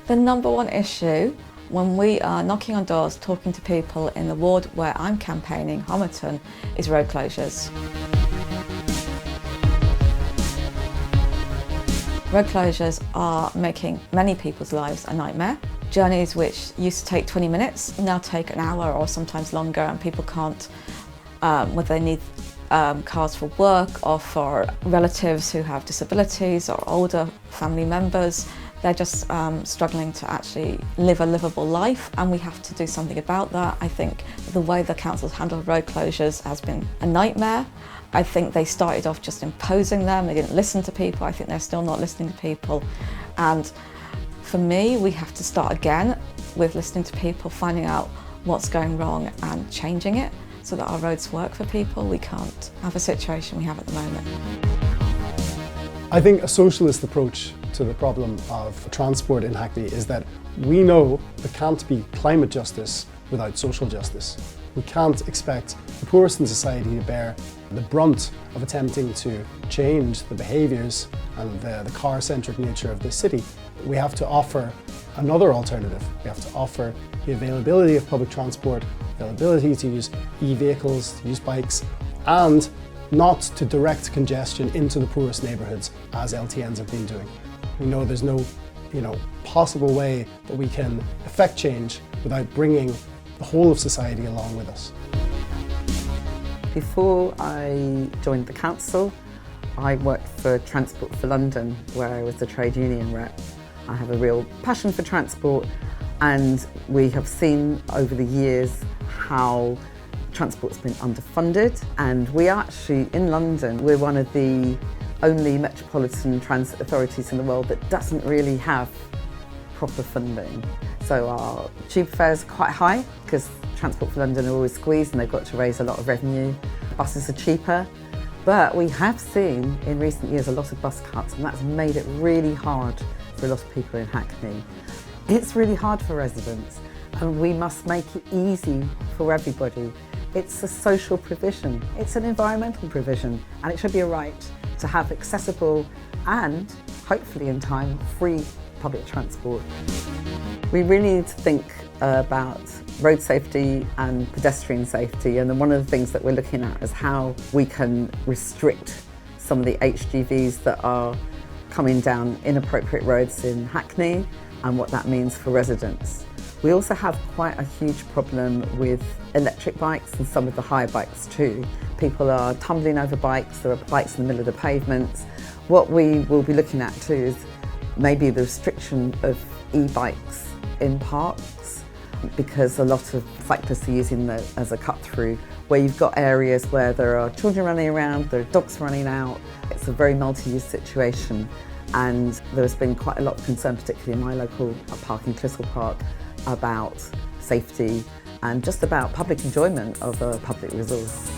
The number one issue when we are knocking on doors, talking to people in the ward where I'm campaigning, Homerton, is road closures. Road closures are making many people's lives a nightmare. Journeys which used to take 20 minutes now take an hour or sometimes longer, and people can't, whether they need cars for work or for relatives who have disabilities or older family members. They're just struggling to actually live a livable life, and we have to do something about that. I think the way the council's handled road closures has been a nightmare. I think they started off just imposing them, they didn't listen to people. I think they're still not listening to people. And for me, we have to start again with listening to people, finding out what's going wrong and changing it so that our roads work for people. We can't have a situation we have at the moment. I think a socialist approach to the problem of transport in Hackney is that we know there can't be climate justice without social justice. We can't expect the poorest in society to bear the brunt of attempting to change the behaviours and the car-centric nature of this city. We have to offer another alternative. We have to offer the availability of public transport, availability to use e-vehicles, to use bikes, and not to direct congestion into the poorest neighbourhoods as LTNs have been doing. We know there's no possible way that we can effect change without bringing the whole of society along with us. Before I joined the council, I worked for Transport for London, where I was the trade union rep. I have a real passion for transport, and we have seen over the years how transport's been underfunded, and we are actually, in London, we're one of the only metropolitan transit authorities in the world that doesn't really have proper funding. So our tube fares are quite high because Transport for London are always squeezed and they've got to raise a lot of revenue. Buses are cheaper, but we have seen in recent years a lot of bus cuts, and that's made it really hard for a lot of people in Hackney. It's really hard for residents, and we must make it easy for everybody. It's a social provision, it's an environmental provision, and it should be a right to have accessible and, hopefully in time, free public transport. We really need to think about road safety and pedestrian safety, and then one of the things that we're looking at is how we can restrict some of the HGVs that are coming down inappropriate roads in Hackney and what that means for residents. We also have quite a huge problem with electric bikes and some of the hire bikes too. People are tumbling over bikes, there are bikes in the middle of the pavements. What we will be looking at too is maybe the restriction of e-bikes in parks, because a lot of cyclists are using them as a cut through, where you've got areas where there are children running around, there are dogs running out. It's a very multi-use situation, and there's been quite a lot of concern, particularly in my local park in Clissold Park, about safety and just about public enjoyment of a public resource.